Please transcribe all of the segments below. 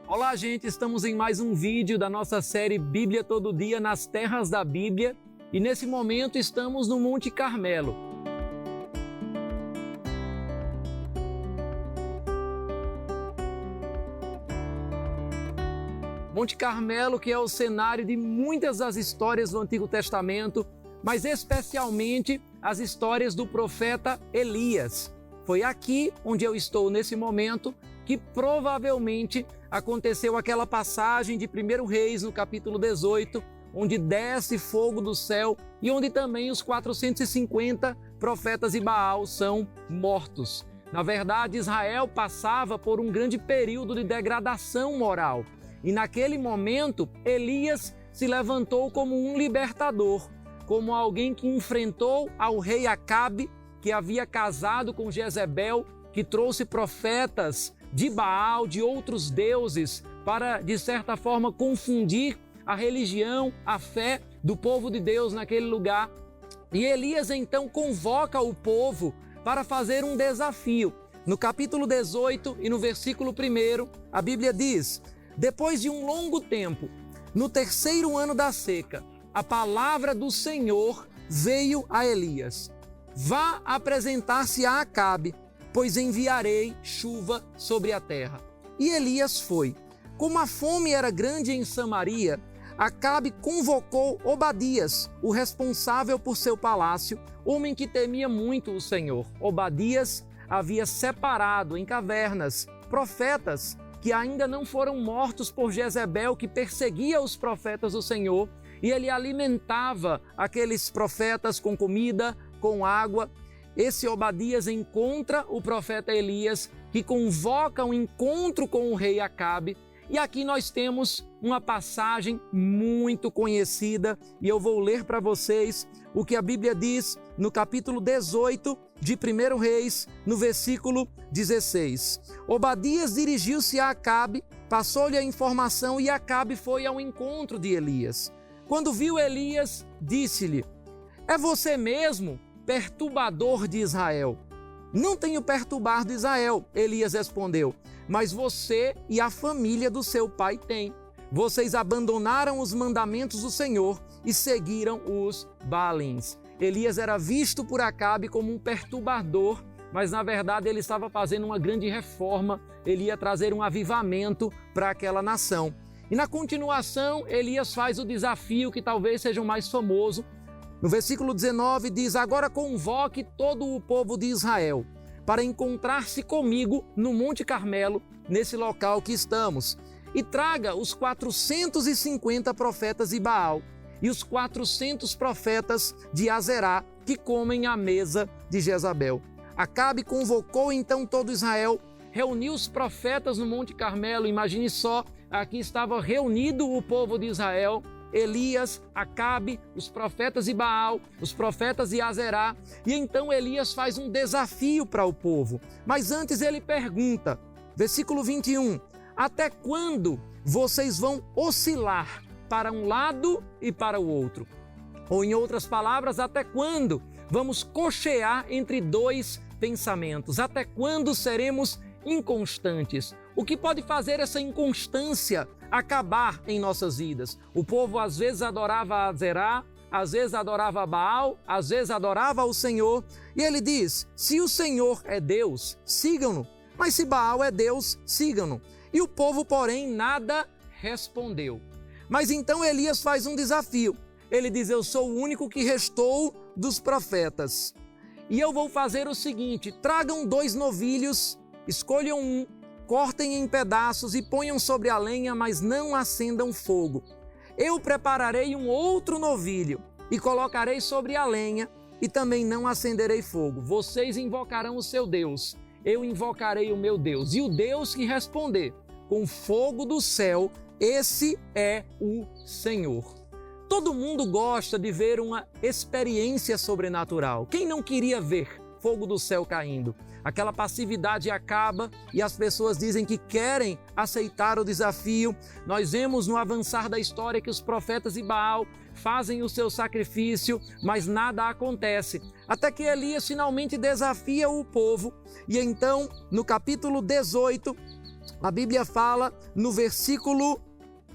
Olá, gente! Estamos em mais um vídeo da nossa série Bíblia Todo Dia nas Terras da Bíblia e nesse momento estamos no Monte Carmelo. Monte Carmelo, que é o cenário de muitas das histórias do Antigo Testamento, mas especialmente as histórias do profeta Elias. Foi aqui onde eu estou nesse momento que provavelmente aconteceu aquela passagem de 1 Reis, no capítulo 18, onde desce fogo do céu e onde também os 450 profetas de Baal são mortos. Na verdade, Israel passava por um grande período de degradação moral. E naquele momento, Elias se levantou como um libertador, como alguém que enfrentou ao rei Acabe, que havia casado com Jezebel, que trouxe profetas de Baal, de outros deuses, para, de certa forma, confundir a religião, a fé do povo de Deus naquele lugar. E Elias, então, convoca o povo para fazer um desafio. No capítulo 18 e no versículo 1, a Bíblia diz: depois de um longo tempo, no 3º ano da seca, a palavra do Senhor veio a Elias: vá apresentar-se a Acabe, pois enviarei chuva sobre a terra. E Elias foi. Como a fome era grande em Samaria, Acabe convocou Obadias, o responsável por seu palácio, homem que temia muito o Senhor. Obadias havia separado em cavernas profetas que ainda não foram mortos por Jezebel, que perseguia os profetas do Senhor, e ele alimentava aqueles profetas com comida, com água. Esse Obadias encontra o profeta Elias, que convoca um encontro com o rei Acabe. E aqui nós temos uma passagem muito conhecida e eu vou ler para vocês o que a Bíblia diz no capítulo 18 de 1 Reis, no versículo 16. Obadias dirigiu-se a Acabe, passou-lhe a informação e Acabe foi ao encontro de Elias. Quando viu Elias, disse-lhe: é você mesmo, perturbador de Israel? Não tenho perturbado Israel, Elias respondeu, mas você e a família do seu pai têm. Vocês abandonaram os mandamentos do Senhor e seguiram os Baalins. Elias era visto por Acabe como um perturbador, mas na verdade ele estava fazendo uma grande reforma, ele ia trazer um avivamento para aquela nação. E na continuação, Elias faz o desafio que talvez seja o mais famoso. No versículo 19 diz: agora convoque todo o povo de Israel para encontrar-se comigo no Monte Carmelo, nesse local que estamos, e traga os 450 profetas de Baal e os 400 profetas de Azerá que comem à mesa de Jezabel. Acabe convocou então todo Israel, reuniu os profetas no Monte Carmelo. Imagine só, aqui estava reunido o povo de Israel, Elias, Acabe, os profetas de Baal, os profetas de Azerá. E então Elias faz um desafio para o povo. Mas antes ele pergunta, versículo 21, até quando vocês vão oscilar para um lado e para o outro? Ou em outras palavras, até quando vamos cochear entre dois pensamentos? Até quando seremos inconstantes? O que pode fazer essa inconstância acabar em nossas vidas? O povo às vezes adorava Azerá, às vezes adorava Baal, às vezes adorava o Senhor. E ele diz: se o Senhor é Deus, sigam-no, mas se Baal é Deus, sigam-no. E o povo, porém, nada respondeu. Mas então Elias faz um desafio. Ele diz: eu sou o único que restou dos profetas. E eu vou fazer o seguinte: tragam 2 novilhos, escolham um, cortem em pedaços e ponham sobre a lenha, mas não acendam fogo. Eu prepararei um outro novilho e colocarei sobre a lenha e também não acenderei fogo. Vocês invocarão o seu Deus, eu invocarei o meu Deus. E o Deus que responder com fogo do céu, esse é o Senhor. Todo mundo gosta de ver uma experiência sobrenatural. Quem não queria ver fogo do céu caindo? Aquela passividade acaba e as pessoas dizem que querem aceitar o desafio. Nós vemos no avançar da história que os profetas de Baal fazem o seu sacrifício, mas nada acontece. Até que Elias finalmente desafia o povo. E então, no capítulo 18, A Bíblia fala no versículo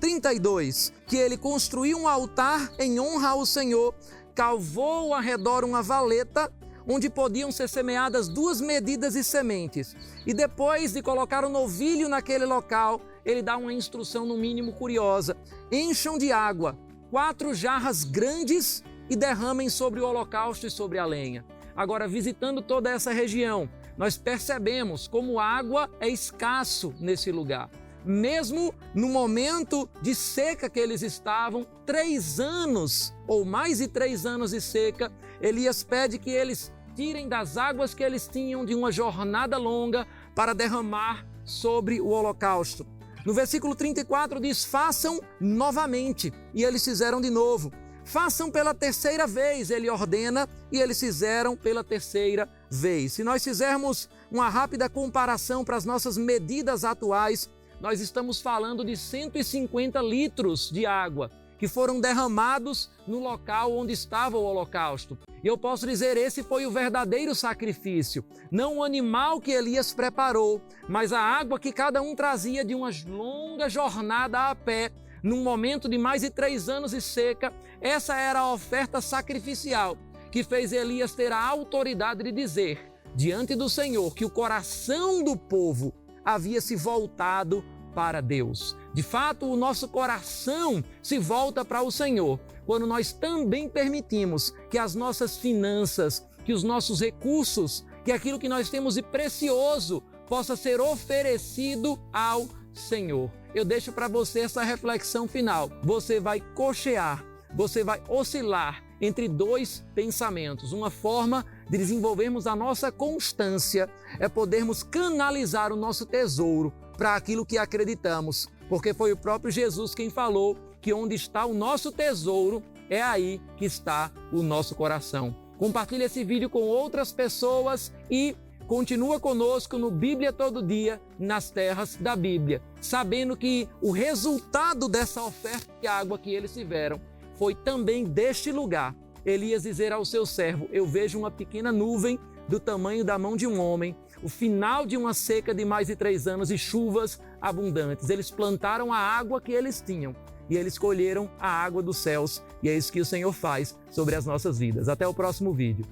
32 que ele construiu um altar em honra ao Senhor, cavou ao redor uma valeta onde podiam ser semeadas 2 medidas de sementes. E depois de colocar o novilho naquele local, ele dá uma instrução no mínimo curiosa: encham de água 4 jarras grandes e derramem sobre o holocausto e sobre a lenha. Agora, visitando toda essa região, nós percebemos como água é escasso nesse lugar. Mesmo no momento de seca que eles estavam, 3 anos ou mais de 3 anos de seca, Elias pede que eles tirem das águas que eles tinham de uma jornada longa para derramar sobre o holocausto. No versículo 34 diz: façam novamente, e eles fizeram de novo. Façam pela 3ª vez, ele ordena, e eles fizeram pela 3ª vez. Se nós fizermos uma rápida comparação para as nossas medidas atuais, nós estamos falando de 150 litros de água que foram derramados no local onde estava o holocausto. E eu posso dizer, esse foi o verdadeiro sacrifício. Não o animal que Elias preparou, mas a água que cada um trazia de uma longa jornada a pé, num momento de mais de 3 anos de seca. Essa era a oferta sacrificial que fez Elias ter a autoridade de dizer diante do Senhor que o coração do povo havia se voltado para Deus. De fato, o nosso coração se volta para o Senhor quando nós também permitimos que as nossas finanças, que os nossos recursos, que aquilo que nós temos de precioso possa ser oferecido ao Senhor. Eu deixo para você essa reflexão final. Você vai cochear, você vai oscilar entre 2 pensamentos. Uma forma de desenvolvermos a nossa constância é podermos canalizar o nosso tesouro para aquilo que acreditamos, porque foi o próprio Jesus quem falou que onde está o nosso tesouro, é aí que está o nosso coração. Compartilhe esse vídeo com outras pessoas e continua conosco no Bíblia Todo Dia, nas terras da Bíblia, sabendo que o resultado dessa oferta de água que eles tiveram foi também deste lugar. Elias dizer ao seu servo: eu vejo uma pequena nuvem do tamanho da mão de um homem, o final de uma seca de mais de 3 anos e chuvas abundantes. Eles plantaram a água que eles tinham e eles colheram a água dos céus. E é isso que o Senhor faz sobre as nossas vidas. Até o próximo vídeo.